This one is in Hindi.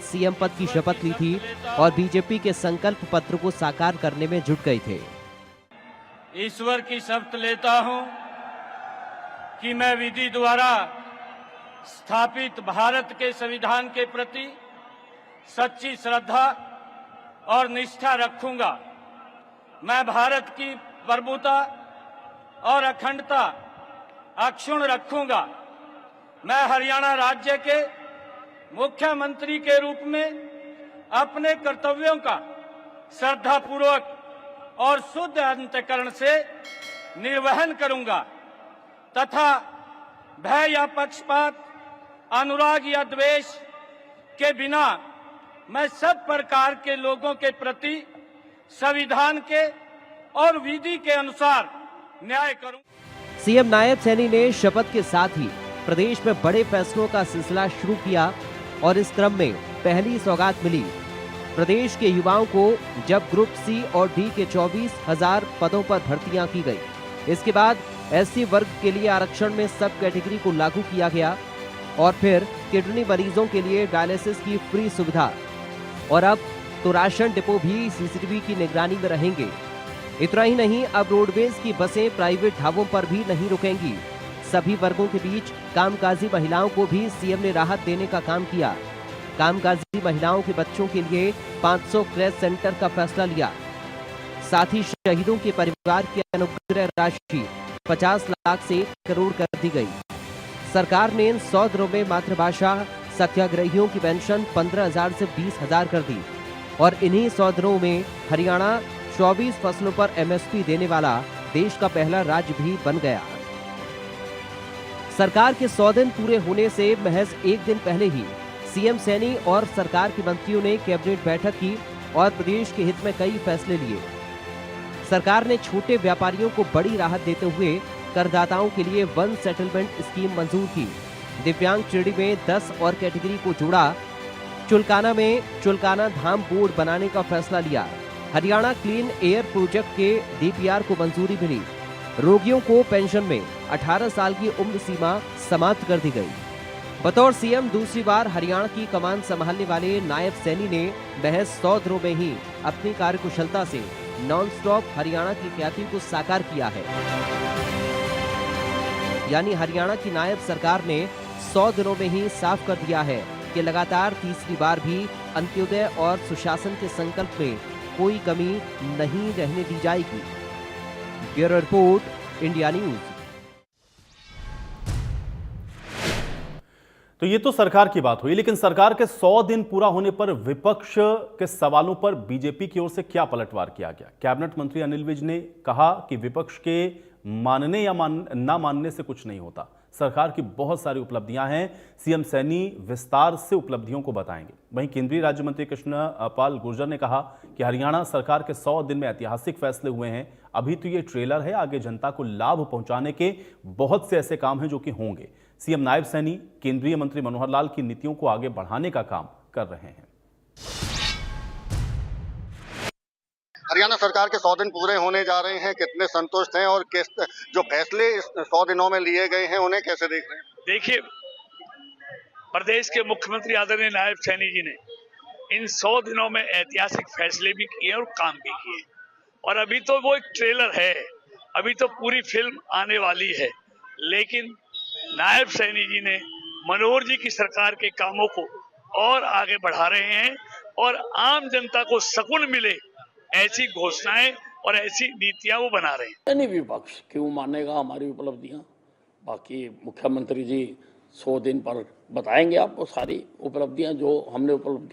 सीएम पद की शपथ ली थी और बीजेपी के संकल्प पत्र को साकार करने में जुट गए थे। ईश्वर की शपथ लेता हूं कि मैं विधि द्वारा स्थापित भारत के संविधान के प्रति सच्ची श्रद्धा और निष्ठा रखूंगा। मैं भारत की प्रभुता और अखंडता अक्षुण्ण रखूंगा। मैं हरियाणा राज्य के मुख्यमंत्री के रूप में अपने कर्तव्यों का श्रद्धापूर्वक और शुद्ध अंतःकरण से निर्वहन करूंगा तथा भय या पक्षपात, अनुराग या द्वेष के बिना मैं सब प्रकार के लोगों के प्रति संविधान के और विधि के अनुसार न्याय करूंगा। सीएम नायब सैनी ने शपथ के साथ ही प्रदेश में बड़े फैसलों का सिलसिला शुरू किया और इस क्रम में पहली सौगात मिली। प्रदेश के युवाओं को जब ग्रुप सी और डी के 24,000 पदों पर भर्तियां की गई, इसके बाद एससी वर्ग के लिए आरक्षण में सब कैटेगरी को लागू किया गया और फिर किडनी मरीजों के लिए डायलिसिस की फ्री सुविधा और अब तो राशन डिपो भी सीसीटीवी की निगरानी में रहेंगे। इतना ही नहीं, अब रोडवेज की बसें प्राइवेट ढाबों पर भी नहीं रुकेंगी। सभी वर्गों के बीच कामकाजी महिलाओं को भी सीएम ने राहत देने का काम किया। कामकाजी महिलाओं के बच्चों के लिए 500 क्रैश सेंटर का फैसला लिया। साथ ही शहीदों के परिवार की अनुग्रह राशि 50 लाख से 1 करोड़ कर दी गई। सरकार ने इन 100 दिनों में मातृभाषा सत्याग्रहियों की पेंशन 15,000 से 20,000 कर दी और इन्हीं 100 दिनों में हरियाणा 24 फसलों पर एमएसपी देने वाला देश का पहला राज्य भी बन गया। सरकार के 100 दिन पूरे होने से महज एक दिन पहले ही सीएम सैनी और सरकार के मंत्रियों ने कैबिनेट बैठक की और प्रदेश के हित में कई फैसले लिए। सरकार ने छोटे व्यापारियों को बड़ी राहत देते हुए करदाताओं के लिए 1 सेटलमेंट स्कीम मंजूर की। दिव्यांग श्रेणी में 10 और कैटेगरी को जोड़ा। चुलकाना में चुलकाना धाम बोर्ड बनाने का फैसला लिया। हरियाणा क्लीन एयर प्रोजेक्ट के डीपीआर को मंजूरी मिली। रोगियों को पेंशन में 18 साल की उम्र सीमा समाप्त कर दी गई। बतौर सीएम दूसरी बार हरियाणा की कमान संभालने वाले नायब सैनी ने महज 100 दिनों में ही अपनी कार्यकुशलता से नॉन स्टॉप हरियाणा की ख्याति को साकार किया है। यानी हरियाणा की नायब सरकार ने 100 दिनों में ही साफ कर दिया है कि लगातार तीसरी बार भी अंत्योदय और सुशासन के संकल्प में कोई कमी नहीं रहने दी जाएगी। Bureau report, India news. तो ये तो सरकार की बात हुई, लेकिन सरकार के 100 दिन पूरा होने पर विपक्ष के सवालों पर बीजेपी की ओर से क्या पलटवार किया गया। कैबिनेट मंत्री अनिल विज ने कहा कि विपक्ष के मानने या ना मानने से कुछ नहीं होता। सरकार की बहुत सारी उपलब्धियां हैं, सीएम सैनी विस्तार से उपलब्धियों को बताएंगे। वहीं केंद्रीय राज्य मंत्री कृष्ण पाल गुर्जर ने कहा कि हरियाणा सरकार के 100 दिन में ऐतिहासिक फैसले हुए हैं। अभी तो ये ट्रेलर है, आगे जनता को लाभ पहुंचाने के बहुत से ऐसे काम हैं जो कि होंगे। सीएम नायब सैनी केंद्रीय मंत्री मनोहर लाल की नीतियों को आगे बढ़ाने का काम कर रहे हैं। हरियाणा सरकार के 100 दिन पूरे होने जा रहे हैं, कितने संतुष्ट हैं और किस जो फैसले इस 100 दिनों में लिए गए हैं उन्हें कैसे देख रहे हैं? देखिए, प्रदेश के मुख्यमंत्री आदरणीय नायब सैनी जी ने इन 100 दिनों में ऐतिहासिक फैसले भी किए और काम भी किए और अभी तो वो एक ट्रेलर है, अभी तो पूरी फिल्म आने वाली है। लेकिन नायब सैनी जी ने मनोहर जी की सरकार के कामों को और आगे बढ़ा रहे हैं और आम जनता को सुकून मिले ऐसी घोषणाएं और ऐसी नीतियां वो बना रहे हैं। नहीं, विपक्ष क्यों मानेगा हमारी उपलब्धियां? बाकी मुख्यमंत्री जी 100 दिन पर बताएंगे आपको सारी उपलब्धियां जो हमने उपलब्धियां